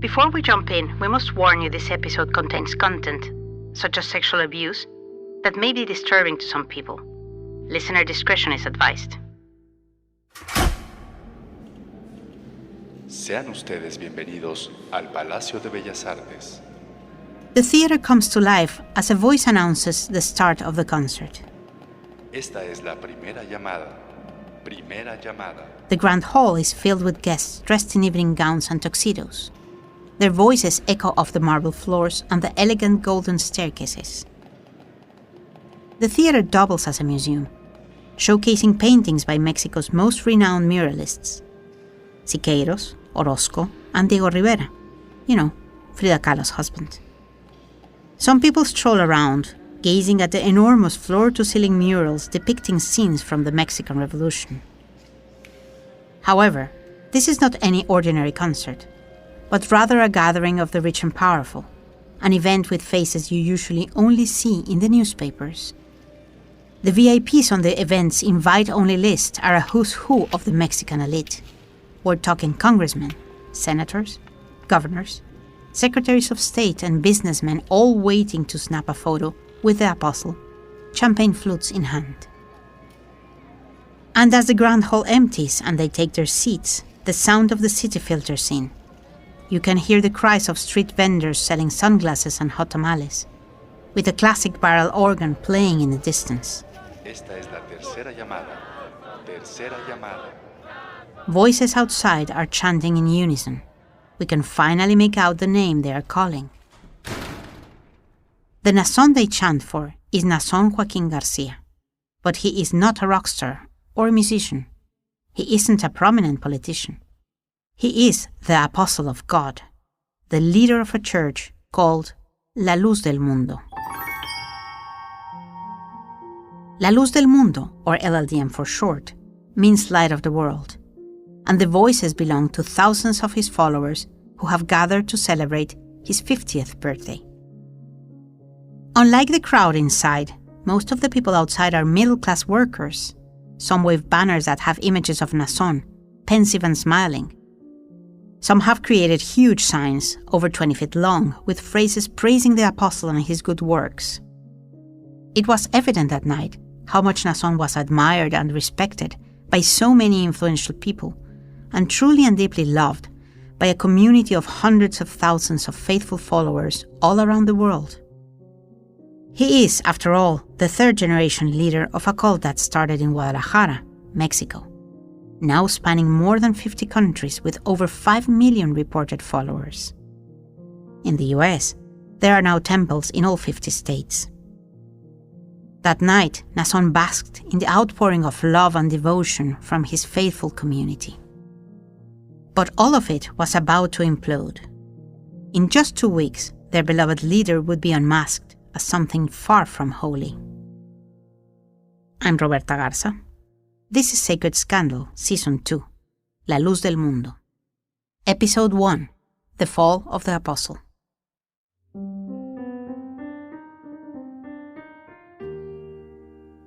Before we jump in, we must warn you this episode contains content, such as sexual abuse, that may be disturbing to some people. Listener discretion is advised. Sean ustedes bienvenidos al Palacio de Bellas Artes. The theater comes to life as a voice announces the start of the concert. Esta es la primera llamada. Primera llamada. The grand hall is filled with guests dressed in evening gowns and tuxedos. Their voices echo off the marble floors and the elegant golden staircases. The theater doubles as a museum, showcasing paintings by Mexico's most renowned muralists, Siqueiros, Orozco, and Diego Rivera. You know, Frida Kahlo's husband. Some people stroll around, gazing at the enormous floor-to-ceiling murals depicting scenes from the Mexican Revolution. However, this is not any ordinary concert, but rather a gathering of the rich and powerful, an event with faces you usually only see in the newspapers. The VIPs on the event's invite-only list are a who's who of the Mexican elite. We're talking congressmen, senators, governors, secretaries of state and businessmen all waiting to snap a photo with the apostle, champagne flutes in hand. And as the grand hall empties and they take their seats, the sound of the city filters in. You can hear the cries of street vendors selling sunglasses and hot tamales, with a classic barrel organ playing in the distance. Esta es la tercera llamada. Tercera llamada. Voices outside are chanting in unison. We can finally make out the name they are calling. The Naasón they chant for is Naasón Joaquín García, but he is not a rock star or a musician. He isn't a prominent politician. He is the apostle of God, the leader of a church called La Luz del Mundo. La Luz del Mundo, or LLDM for short, means light of the world, and the voices belong to thousands of his followers who have gathered to celebrate his 50th birthday. Unlike the crowd inside, most of the people outside are middle-class workers. Some wave banners that have images of Naasón, pensive and smiling. Some have created huge signs, over 20 feet long, with phrases praising the apostle and his good works. It was evident that night how much Naasón was admired and respected by so many influential people, and truly and deeply loved by a community of hundreds of thousands of faithful followers all around the world. He is, after all, the third-generation leader of a cult that started in Guadalajara, Mexico, now spanning more than 50 countries with over 5 million reported followers. In the US, there are now temples in all 50 states. That night, Naasón basked in the outpouring of love and devotion from his faithful community. But all of it was about to implode. In just 2 weeks, their beloved leader would be unmasked as something far from holy. I'm Roberta Garza. This is Sacred Scandal, Season 2, La Luz del Mundo. Episode 1, The Fall of the Apostle.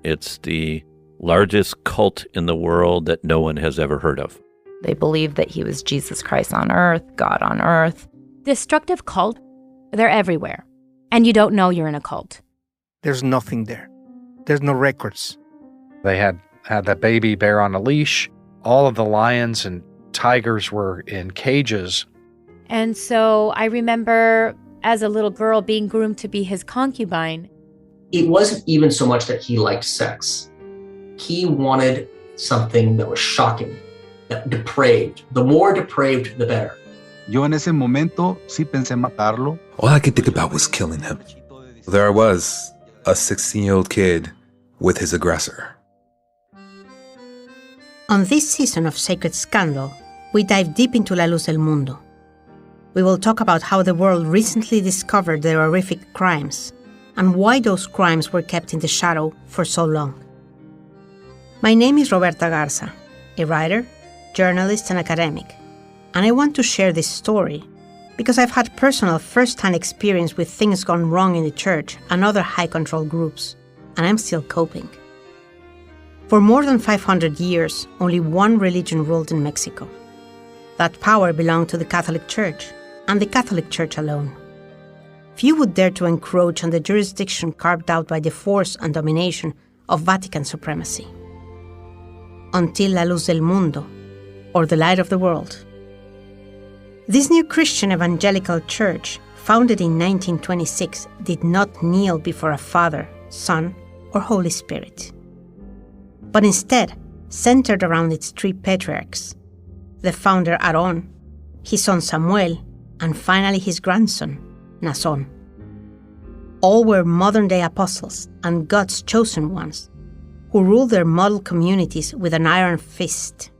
It's the largest cult in the world that no one has ever heard of. They believe that he was Jesus Christ on earth, God on earth. Destructive cult, they're everywhere. And you don't know you're in a cult. There's nothing there. There's no records. They had the baby bear on a leash. All of the lions and tigers were in cages. And so I remember as a little girl being groomed to be his concubine. It wasn't even so much that he liked sex. He wanted something that was shocking, depraved. The more depraved, the better. Yo en ese momento sí pensé matarlo. All I could think about was killing him. There I was, a 16-year-old kid with his aggressor. On this season of Sacred Scandal, we dive deep into La Luz del Mundo. We will talk about how the world recently discovered their horrific crimes and why those crimes were kept in the shadow for so long. My name is Roberta Garza, a writer, journalist, and academic, and I want to share this story because I've had personal first-hand experience with things gone wrong in the church and other high-control groups, and I'm still coping. For more than 500 years, only one religion ruled in Mexico. That power belonged to the Catholic Church, and the Catholic Church alone. Few would dare to encroach on the jurisdiction carved out by the force and domination of Vatican supremacy. Until La Luz del Mundo, or the Light of the World. This new Christian evangelical church, founded in 1926, did not kneel before a Father, Son, or Holy Spirit, but instead centered around its three patriarchs, the founder Aaron, his son Samuel, and finally his grandson, Naasón. All were modern-day apostles and God's chosen ones, who ruled their model communities with an iron fist.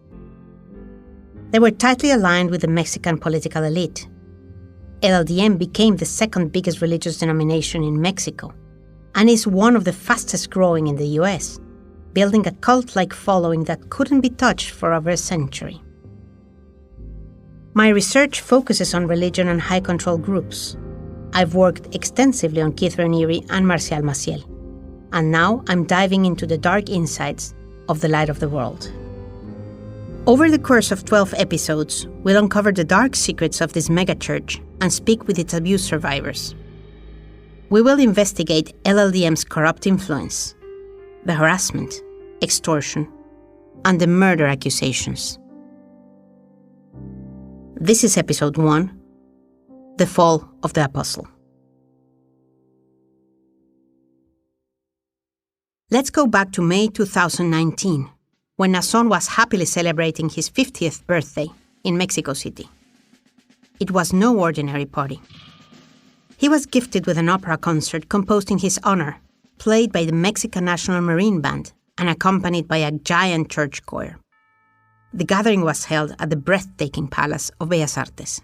They were tightly aligned with the Mexican political elite. LLDM became the second biggest religious denomination in Mexico, and is one of the fastest growing in the US, building a cult-like following that couldn't be touched for over a century. My research focuses on religion and high-control groups. I've worked extensively on Keith Raniere and Marcial Maciel, and now I'm diving into the dark insides of the Light of the World. Over the course of 12 episodes, we'll uncover the dark secrets of this megachurch and speak with its abuse survivors. We will investigate LLDM's corrupt influence, the harassment, extortion, and the murder accusations. This is episode 1, The Fall of the Apostle. Let's go back to May 2019, when Naasón was happily celebrating his 50th birthday in Mexico City. It was no ordinary party. He was gifted with an opera concert composed in his honor, played by the Mexican National Marine Band and accompanied by a giant church choir. The gathering was held at the breathtaking Palace of Bellas Artes.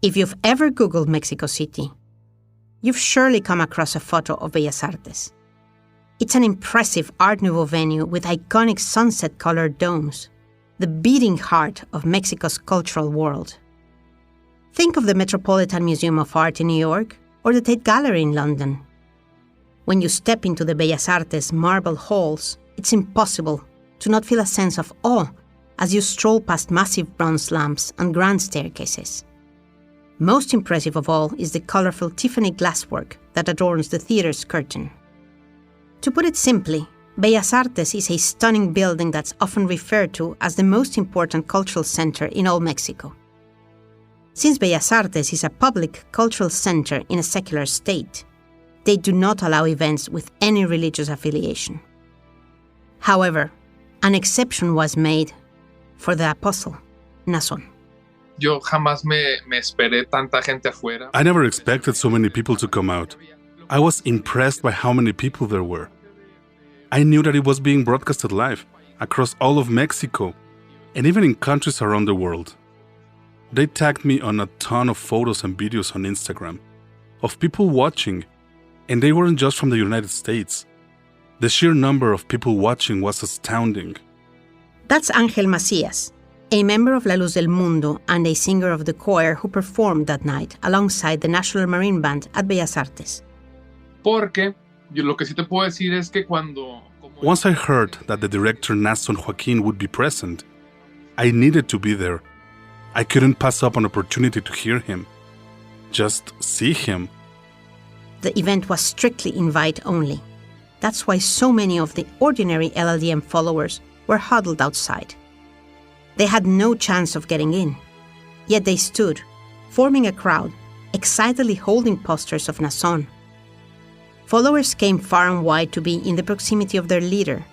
If you've ever Googled Mexico City, you've surely come across a photo of Bellas Artes. It's an impressive Art Nouveau venue with iconic sunset-colored domes, the beating heart of Mexico's cultural world. Think of the Metropolitan Museum of Art in New York or the Tate Gallery in London. When you step into the Bellas Artes marble halls, it's impossible to not feel a sense of awe as you stroll past massive bronze lamps and grand staircases. Most impressive of all is the colorful Tiffany glasswork that adorns the theater's curtain. To put it simply, Bellas Artes is a stunning building that's often referred to as the most important cultural center in all Mexico. Since Bellas Artes is a public cultural center in a secular state, they do not allow events with any religious affiliation. However, an exception was made for the apostle, Naasón. Yo jamás me esperé tanta gente afuera. I never expected so many people to come out. I was impressed by how many people there were. I knew that it was being broadcasted live across all of Mexico and even in countries around the world. They tagged me on a ton of photos and videos on Instagram of people watching, and they weren't just from the United States. The sheer number of people watching was astounding. That's Ángel Macías, a member of La Luz del Mundo and a singer of the choir who performed that night alongside the National Marine Band at Bellas Artes. Porque yo lo que sí te puedo decir es que cuando... Once I heard that the director Naasón Joaquín would be present, I needed to be there. I couldn't pass up an opportunity to hear him. Just see him. The event was strictly invite only. That's why so many of the ordinary LLDM followers were huddled outside. They had no chance of getting in. Yet they stood, forming a crowd, excitedly holding posters of Naasón. Followers came far and wide to be in the proximity of their leader.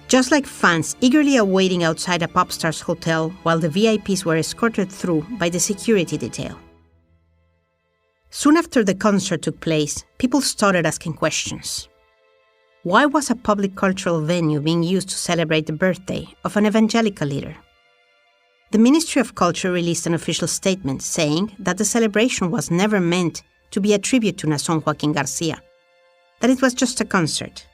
Just like fans eagerly awaiting outside a pop star's hotel while the VIPs were escorted through by the security detail. Soon after the concert took place, people started asking questions. Why was a public cultural venue being used to celebrate the birthday of an evangelical leader? The Ministry of Culture released an official statement saying that the celebration was never meant to be a tribute to Naasón Joaquín García, that it was just a concert.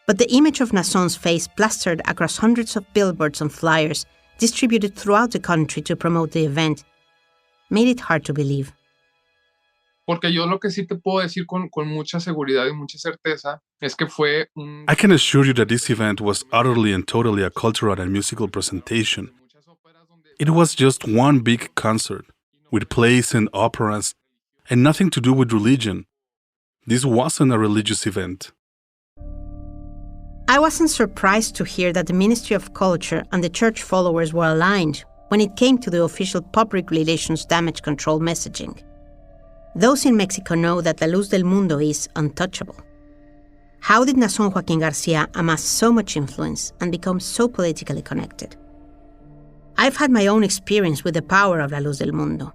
But the image of Naasón's face plastered across hundreds of billboards and flyers distributed throughout the country to promote the event made it hard to believe. Porque yo lo que sí te puedo decir con mucha seguridad y mucha certeza es que fue un... I can assure you that this event was utterly and totally a cultural and musical presentation. It was just one big concert, with plays and operas, and nothing to do with religion. This wasn't a religious event. I wasn't surprised to hear that the Ministry of Culture and the church followers were aligned when it came to the official public relations damage control messaging. Those in Mexico know that La Luz del Mundo is untouchable. How did Naasón Joaquín García amass so much influence and become so politically connected? I've had my own experience with the power of La Luz del Mundo.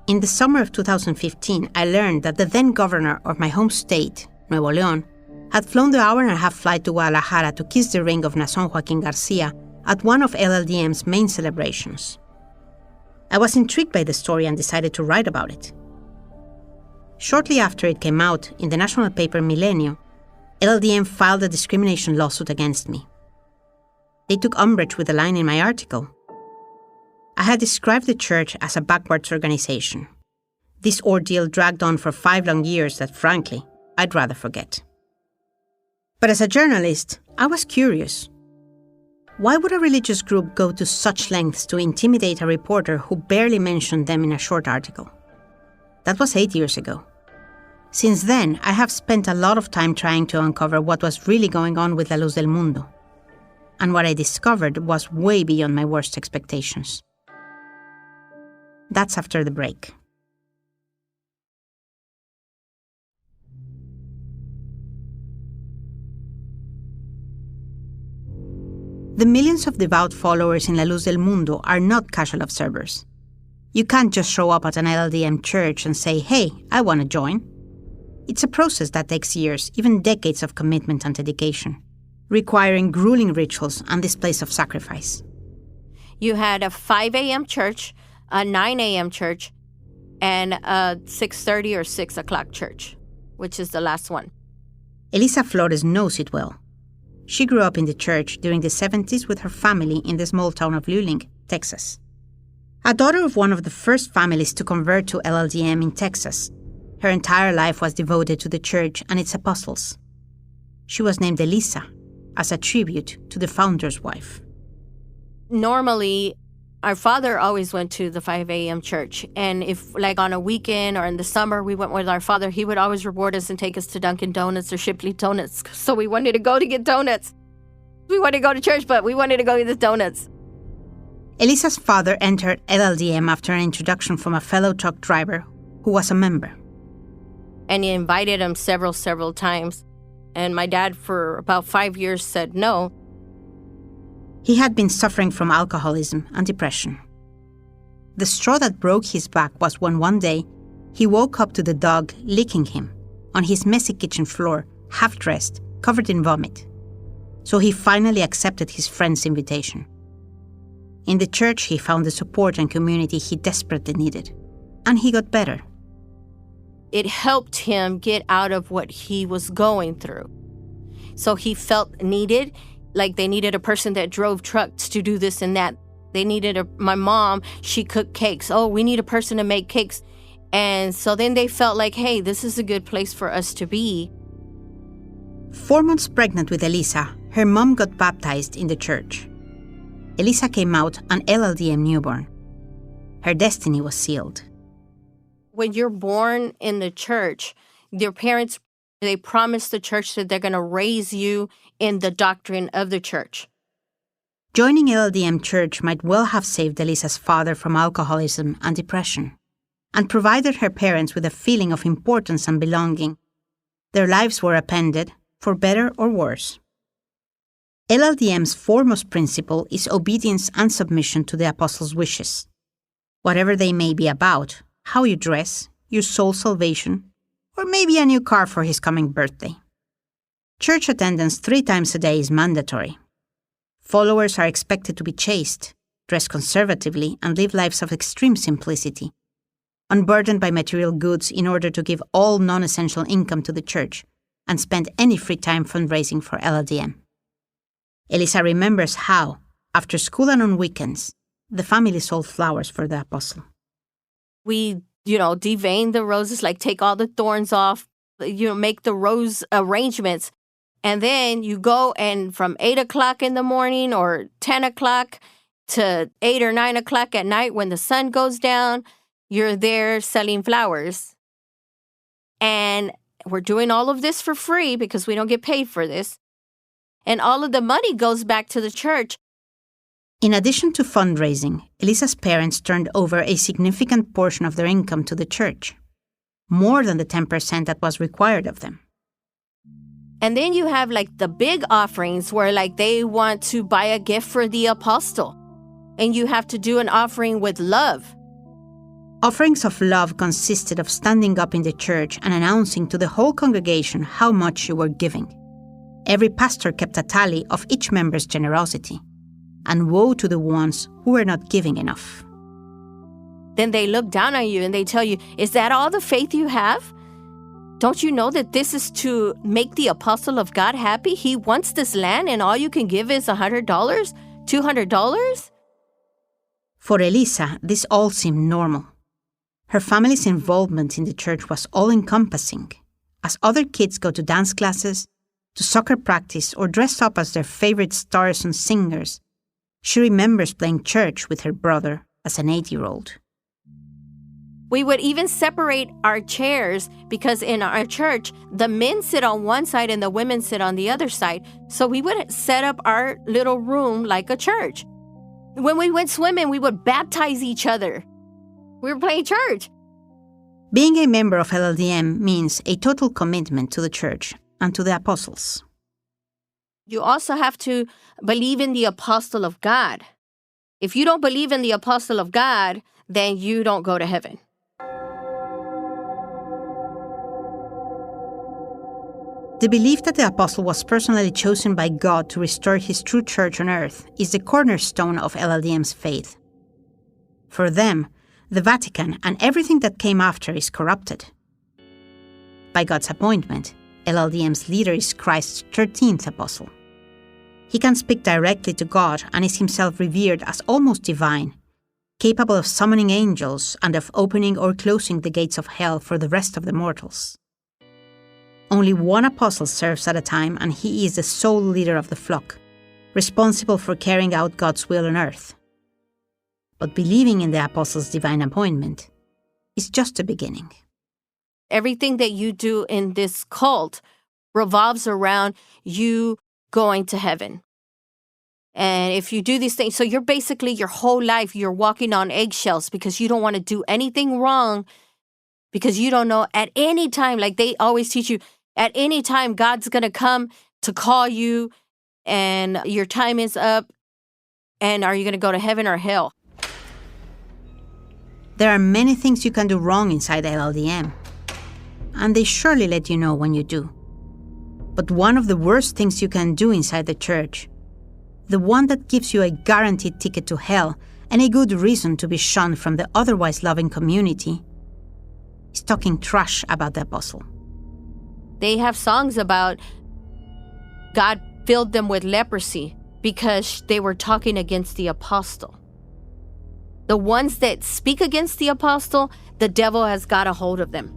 In the summer of 2015, I learned that the then governor of my home state, Nuevo León, had flown the hour-and-a-half flight to Guadalajara to kiss the ring of Naasón Joaquín García at one of LLDM's main celebrations. I was intrigued by the story and decided to write about it. Shortly after it came out in the national paper Milenio, LLDM filed a discrimination lawsuit against me. They took umbrage with a line in my article. I had described the church as a backwards organization. This ordeal dragged on for 5 long years that, frankly, I'd rather forget. But as a journalist, I was curious. Why would a religious group go to such lengths to intimidate a reporter who barely mentioned them in a short article? That was 8 years ago. Since then, I have spent a lot of time trying to uncover what was really going on with La Luz del Mundo. And what I discovered was way beyond my worst expectations. That's after the break. The millions of devout followers in La Luz del Mundo are not casual observers. You can't just show up at an LLDM church and say, "Hey, I want to join." It's a process that takes years, even decades of commitment and dedication, requiring grueling rituals and displays of sacrifice. You had a 5 a.m. church, a 9 a.m. church, and a 6:30 or 6 o'clock church, which is the last one. Elisa Flores knows it well. She grew up in the church during the 70s with her family in the small town of Luling, Texas. A daughter of one of the first families to convert to LLDM in Texas, her entire life was devoted to the church and its apostles. She was named Elisa as a tribute to the founder's wife. Normally, our father always went to the 5 a.m. church. And if, like, on a weekend or in the summer, we went with our father, he would always reward us and take us to Dunkin' Donuts or Shipley Donuts. So we wanted to go to get donuts. We wanted to go to church, but we wanted to go get the donuts. Elisa's father entered LLDM after an introduction from a fellow truck driver who was a member. And he invited him several times. And my dad, for about 5 years, said no. He had been suffering from alcoholism and depression. The straw that broke his back was when one day he woke up to the dog licking him on his messy kitchen floor, half-dressed, covered in vomit. So he finally accepted his friend's invitation. In the church, he found the support and community he desperately needed, and he got better. It helped him get out of what he was going through. So he felt needed. Like they needed a person that drove trucks to do this and that. They needed my mom, she cooked cakes. Oh, we need a person to make cakes. And so then they felt like, hey, this is a good place for us to be. 4 months pregnant with Elisa, her mom got baptized in the church. Elisa came out an LLDM newborn. Her destiny was sealed. When you're born in the church, your parents, they promise the church that they're going to raise you in the doctrine of the church. Joining LLDM church might well have saved Elisa's father from alcoholism and depression, and provided her parents with a feeling of importance and belonging. Their lives were upended, for better or worse. LLDM's foremost principle is obedience and submission to the apostles' wishes. Whatever they may be about, how you dress, your soul salvation, or maybe a new car for his coming birthday. Church attendance 3 times a day is mandatory. Followers are expected to be chaste, dress conservatively, and live lives of extreme simplicity, unburdened by material goods in order to give all non-essential income to the church and spend any free time fundraising for LLDM. Elisa remembers how, after school and on weekends, the family sold flowers for the apostle. We, devein the roses, like take all the thorns off, make the rose arrangements. And then you go and from 8 o'clock in the morning or 10 o'clock to 8 or 9 o'clock at night when the sun goes down, you're there selling flowers. And we're doing all of this for free because we don't get paid for this. And all of the money goes back to the church. In addition to fundraising, Elisa's parents turned over a significant portion of their income to the church, more than the 10% that was required of them. And then you have like the big offerings where like they want to buy a gift for the apostle. And you have to do an offering with love. Offerings of love consisted of standing up in the church and announcing to the whole congregation how much you were giving. Every pastor kept a tally of each member's generosity. And woe to the ones who were not giving enough. Then they look down on you and they tell you, is that all the faith you have? Don't you know that this is to make the apostle of God happy? He wants this land and all you can give is $100, $200? For Elisa, this all seemed normal. Her family's involvement in the church was all-encompassing, as other kids go to dance classes, to soccer practice, or dress up as their favorite stars and singers. She remembers playing church with her brother as an 8-year-old. We would even separate our chairs because in our church, the men sit on one side and the women sit on the other side. So we would set up our little room like a church. When we went swimming, we would baptize each other. We were playing church. Being a member of LLDM means a total commitment to the church and to the apostles. You also have to believe in the apostle of God. If you don't believe in the apostle of God, then you don't go to heaven. The belief that the apostle was personally chosen by God to restore his true church on earth is the cornerstone of LLDM's faith. For them, the Vatican and everything that came after is corrupted. By God's appointment, LLDM's leader is Christ's 13th apostle. He can speak directly to God and is himself revered as almost divine, capable of summoning angels and of opening or closing the gates of hell for the rest of the mortals. Only one apostle serves at a time, and he is the sole leader of the flock, responsible for carrying out God's will on earth. But believing in the apostle's divine appointment is just the beginning. Everything that you do in this cult revolves around you going to heaven. And if you do these things, so you're basically your whole life, you're walking on eggshells because you don't want to do anything wrong because you don't know at any time, like they always teach you, at any time God's going to come to call you and your time is up. And are you going to go to heaven or hell? There are many things you can do wrong inside LLDM, and they surely let you know when you do. But one of the worst things you can do inside the church, the one that gives you a guaranteed ticket to hell and a good reason to be shunned from the otherwise loving community, is talking trash about the apostle. They have songs about God filled them with leprosy because they were talking against the apostle. The ones that speak against the apostle, the devil has got a hold of them.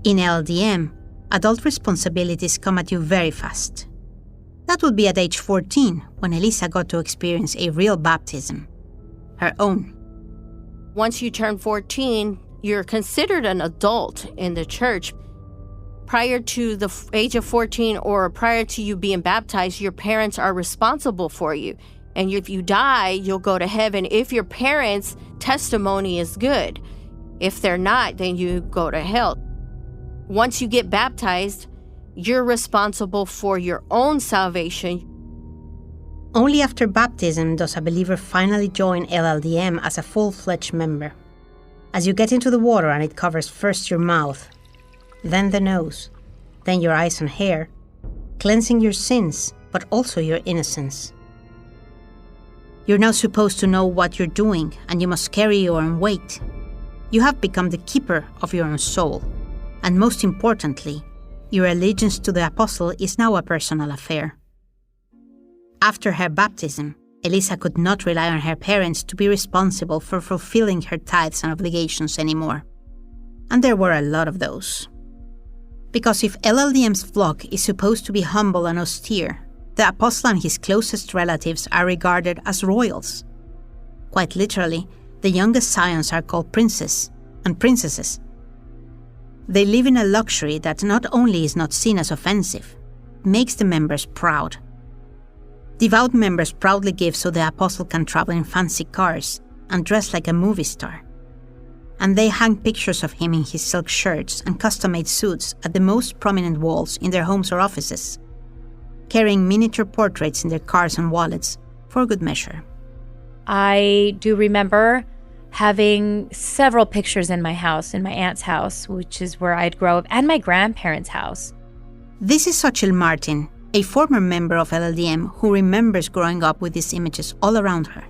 In LDM, adult responsibilities come at you very fast. That would be at age 14, when Elisa got to experience a real baptism, her own. Once you turn 14, you're considered an adult in the church. Prior to the age of 14 or prior to you being baptized, your parents are responsible for you. And if you die, you'll go to heaven if your parents' testimony is good. If they're not, then you go to hell. Once you get baptized, you're responsible for your own salvation. Only after baptism does a believer finally join LLDM as a full-fledged member. As you get into the water and it covers first your mouth, then the nose, then your eyes and hair, cleansing your sins, but also your innocence. You're now supposed to know what you're doing, and you must carry your own weight. You have become the keeper of your own soul. And most importantly, your allegiance to the apostle is now a personal affair. After her baptism, Elisa could not rely on her parents to be responsible for fulfilling her tithes and obligations anymore. And there were a lot of those. Because if LLDM's flock is supposed to be humble and austere, the apostle and his closest relatives are regarded as royals, Quite literally, the youngest scions are called princes and princesses. They live in a luxury that not only is not seen as offensive, makes the members proud. Devout members proudly give so the apostle can travel in fancy cars and dress like a movie star. And they hang pictures of him in his silk shirts and custom-made suits at the most prominent walls in their homes or offices, carrying miniature portraits in their cars and wallets for good measure. I do remember having several pictures in my house, in my aunt's house, which is where I'd grow up, and my grandparents' house. This is Xochitl Martin, a former member of LLDM who remembers growing up with these images all around her.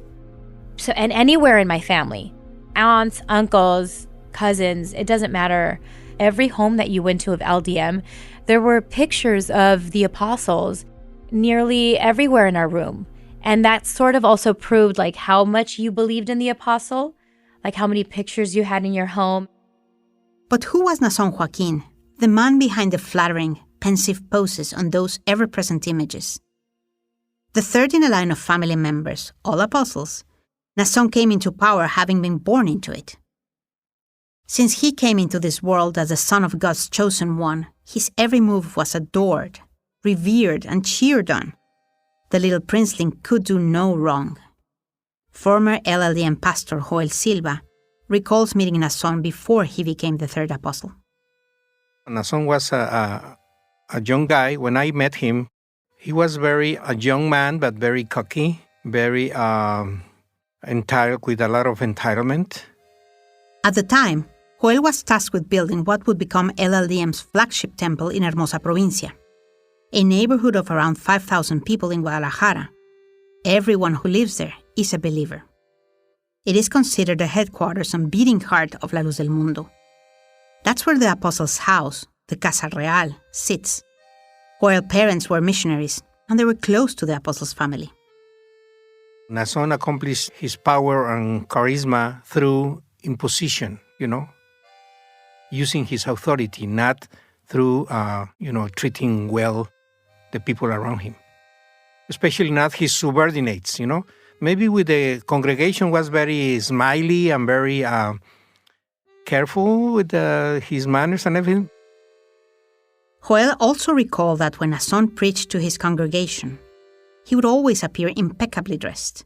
So, and anywhere in my family, aunts, uncles, cousins, it doesn't matter. Every home that you went to of LDM, there were pictures of the apostles nearly everywhere in our room. And that sort of also proved like how much you believed in the apostle, like how many pictures you had in your home. But who was Naasón Joaquín, the man behind the flattering, pensive poses on those ever-present images? The third in a line of family members, all apostles, Naasón came into power having been born into it. Since he came into this world as the son of God's chosen one, his every move was adored, revered, and cheered on. The little princeling could do no wrong. Former LLDM pastor Joel Silva recalls meeting Naasón before he became the third apostle. Naasón was a young guy. When I met him, he was a young man, but very cocky, very entitled, with a lot of entitlement. At the time, Joel was tasked with building what would become LLDM's flagship temple in Hermosa Provincia, a neighborhood of around 5,000 people in Guadalajara. Everyone who lives there is a believer. It is considered the headquarters and beating heart of La Luz del Mundo. That's where the apostles' house, the Casa Real, sits. Joel's parents were missionaries, and they were close to the apostles' family. Naasón accomplished his power and charisma through imposition, using his authority, not through, treating well the people around him, especially not his subordinates, Maybe with the congregation was very smiley and very careful with his manners and everything. Joel also recalled that when Naasón preached to his congregation, he would always appear impeccably dressed,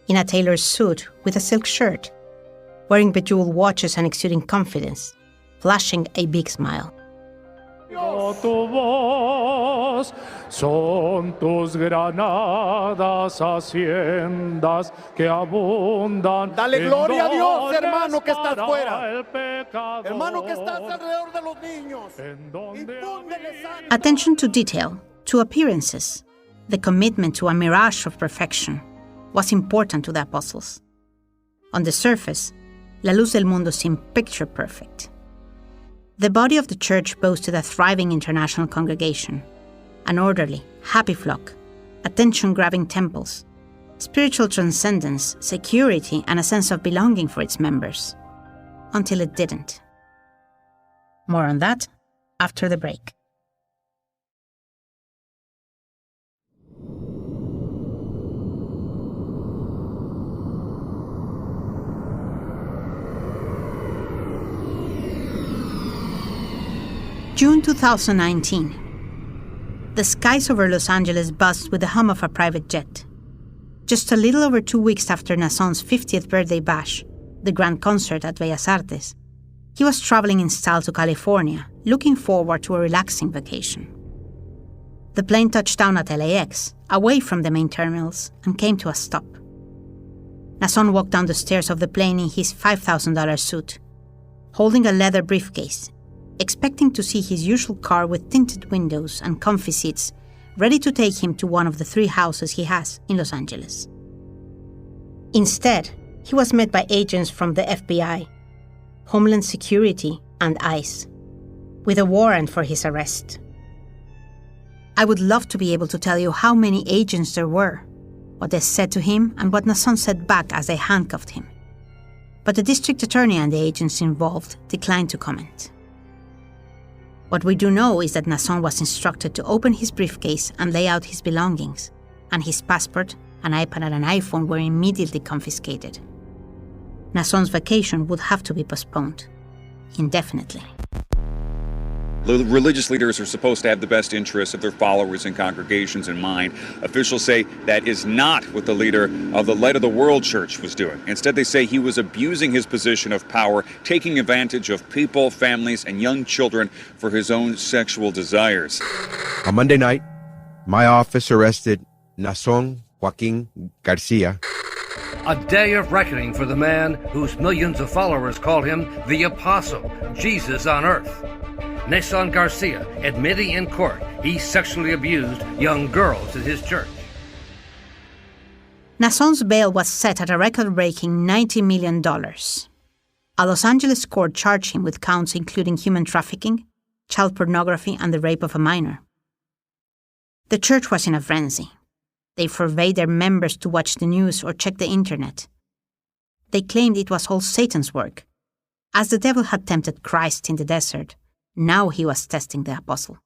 in a tailored suit with a silk shirt, wearing bejeweled watches and exuding confidence, flashing a big smile. Son tus granadas haciendas que abundan. Dale gloria a Dios, hermano que estás fuera. Hermano que estás alrededor de los niños. Attention to detail, to appearances, the commitment to a mirage of perfection was important to the apostles. On the surface, La Luz del Mundo seemed picture perfect. The body of the church boasted a thriving international congregation, an orderly, happy flock, attention-grabbing temples, spiritual transcendence, security, and a sense of belonging for its members. Until it didn't. More on that after the break. June 2019. The skies over Los Angeles buzzed with the hum of a private jet. Just a little over 2 weeks after Naasón's 50th birthday bash, the grand concert at Bellas Artes, he was traveling in style to California, looking forward to a relaxing vacation. The plane touched down at LAX, away from the main terminals, and came to a stop. Naasón walked down the stairs of the plane in his $5,000 suit, holding a leather briefcase, expecting to see his usual car with tinted windows and comfy seats, ready to take him to one of the 3 houses he has in Los Angeles. Instead, he was met by agents from the FBI, Homeland Security, and ICE, with a warrant for his arrest. I would love to be able to tell you how many agents there were, what they said to him, and what Naasón said back as they handcuffed him. But the district attorney and the agents involved declined to comment. What we do know is that Naasón was instructed to open his briefcase and lay out his belongings, and his passport An iPad and an iPhone were immediately confiscated. Naasón's vacation would have to be postponed indefinitely. The religious leaders are supposed to have the best interests of their followers and congregations in mind. Officials say that is not what the leader of the Light of the World Church was doing. Instead, they say he was abusing his position of power, taking advantage of people, families, and young children for his own sexual desires. On Monday night, my office arrested Naasón Joaquín García. A day of reckoning for the man whose millions of followers call him the Apostle, Jesus on earth. Naasón García admitting in court he sexually abused young girls at his church. Naasón's bail was set at a record-breaking $90 million. A Los Angeles court charged him with counts including human trafficking, child pornography, and the rape of a minor. The church was in a frenzy. They forbade their members to watch the news or check the internet. They claimed it was all Satan's work. As the devil had tempted Christ in the desert, now he was testing the apostle.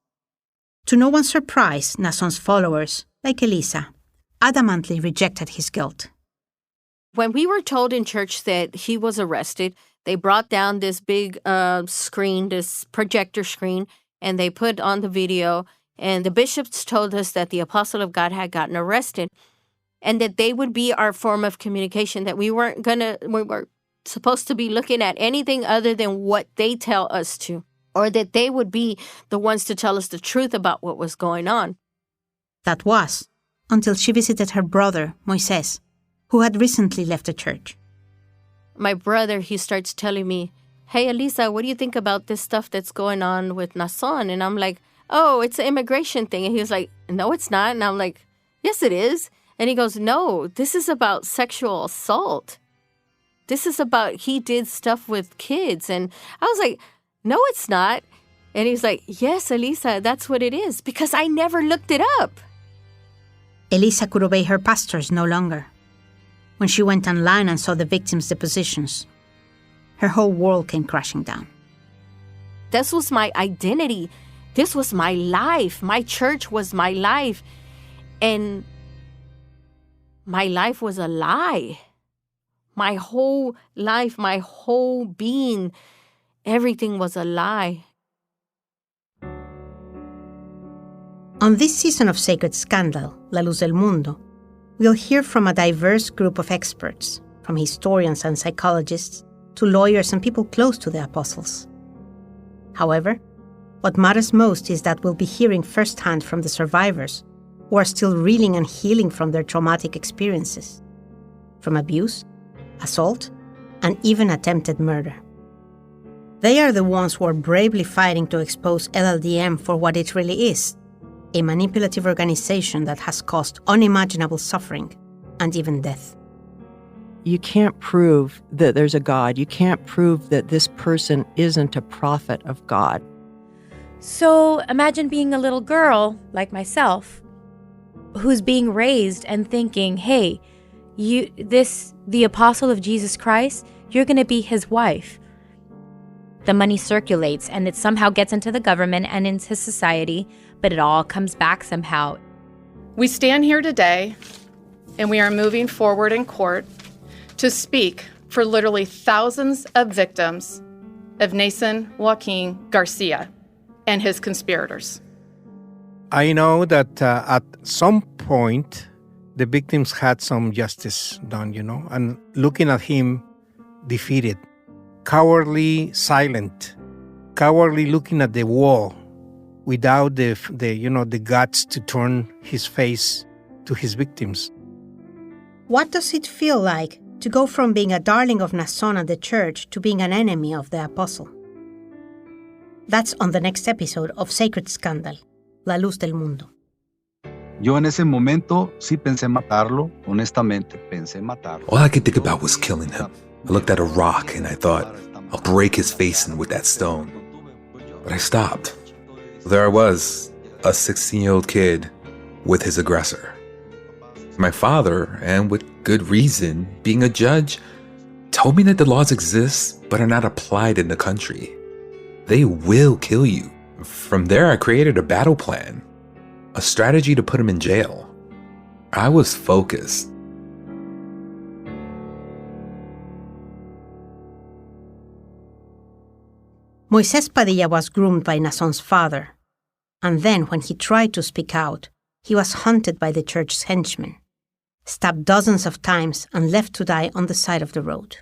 To no one's surprise, Naasón's followers, like Elisa, adamantly rejected his guilt. When we were told in church that he was arrested, they brought down this big screen, this projector screen, and they put on the video. And the bishops told us that the apostle of God had gotten arrested and that they would be our form of communication, that we were supposed to be looking at anything other than what they tell us to, or that they would be the ones to tell us the truth about what was going on. That was until she visited her brother, Moises, who had recently left the church. My brother, he starts telling me, "Hey, Elisa, what do you think about this stuff that's going on with Naasón?" And I'm like, "Oh, it's an immigration thing." And he was like, "No, it's not." And I'm like, "Yes, it is." And he goes, "No, this is about sexual assault. This is about he did stuff with kids." And I was like, "No, it's not." And he's like, "Yes, Elisa, that's what it is, because I never looked it up." Elisa could obey her pastors no longer. When she went online and saw the victims' depositions, her whole world came crashing down. This was my identity. This was my life. My church was my life. And my life was a lie. My whole life, my whole being, everything was a lie. On this season of Sacred Scandal, La Luz del Mundo, we'll hear from a diverse group of experts, from historians and psychologists to lawyers and people close to the apostles. However, what matters most is that we'll be hearing firsthand from the survivors who are still reeling and healing from their traumatic experiences, from abuse, assault, and even attempted murder. They are the ones who are bravely fighting to expose LLDM for what it really is, a manipulative organization that has caused unimaginable suffering and even death. You can't prove that there's a God. You can't prove that this person isn't a prophet of God. So imagine being a little girl like myself who's being raised and thinking, hey, the apostle of Jesus Christ, you're going to be his wife. The money circulates and it somehow gets into the government and into society, but it all comes back somehow. We stand here today and we are moving forward in court to speak for literally thousands of victims of Naasón Joaquín García and his conspirators. I know that at some point, the victims had some justice done, and looking at him defeated, cowardly silent, cowardly looking at the wall without the guts to turn his face to his victims. What does it feel like to go from being a darling of Naasón and the church to being an enemy of the apostle? That's on the next episode of Sacred Scandal, La Luz del Mundo. Yo en ese momento sí pensé matarlo, honestamente pensé matarlo. All I could think about was killing him. I looked at a rock and I thought, I'll break his face in with that stone. But I stopped. There I was, a 16-year-old kid with his aggressor. My father, and with good reason, being a judge, told me that the laws exist but are not applied in the country. They will kill you. From there, I created a battle plan, a strategy to put him in jail. I was focused. Moisés Padilla was groomed by Naasón's father, and then when he tried to speak out, he was hunted by the church's henchmen, stabbed dozens of times and left to die on the side of the road.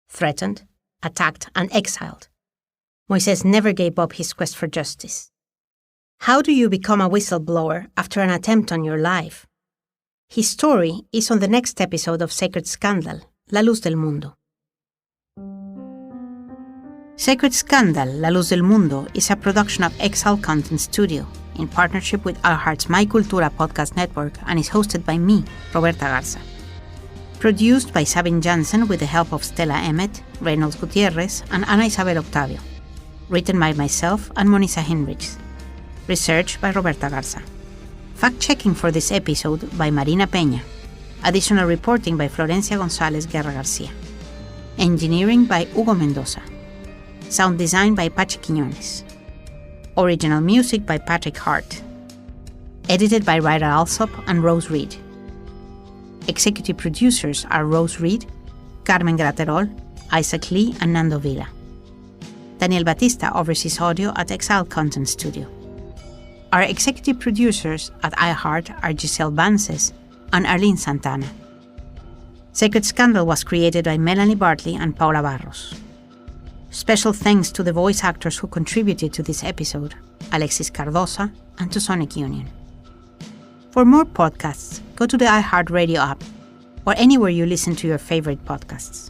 Threatened, attacked, and exiled, Moisés never gave up his quest for justice. How do you become a whistleblower after an attempt on your life? His story is on the next episode of Sacred Scandal, La Luz del Mundo. Sacred Scandal, La Luz del Mundo is a production of Exile Content Studio in partnership with iHeart's My Cultura podcast network and is hosted by me, Roberta Garza. Produced by Sabine Jansen with the help of Stella Emmett, Reynolds Gutierrez, and Ana Isabel Octavio. Written by myself and Monisa Hinrichs. Research by Roberta Garza. Fact-checking for this episode by Marina Peña. Additional reporting by Florencia González Guerra García. Engineering by Hugo Mendoza. Sound design by Pachi Quiñones. Original music by Patrick Hart. Edited by Ryder Alsop and Rose Reed. Executive producers are Rose Reed, Carmen Graterol, Isaac Lee, and Nando Villa. Daniel Batista oversees audio at Exile Content Studio. Our executive producers at iHeart are Giselle Vances and Arlene Santana. Sacred Scandal was created by Melanie Bartley and Paula Barros. Special thanks to the voice actors who contributed to this episode, Alexis Cardosa and to Sonic Union. For more podcasts, go to the iHeartRadio app or anywhere you listen to your favorite podcasts.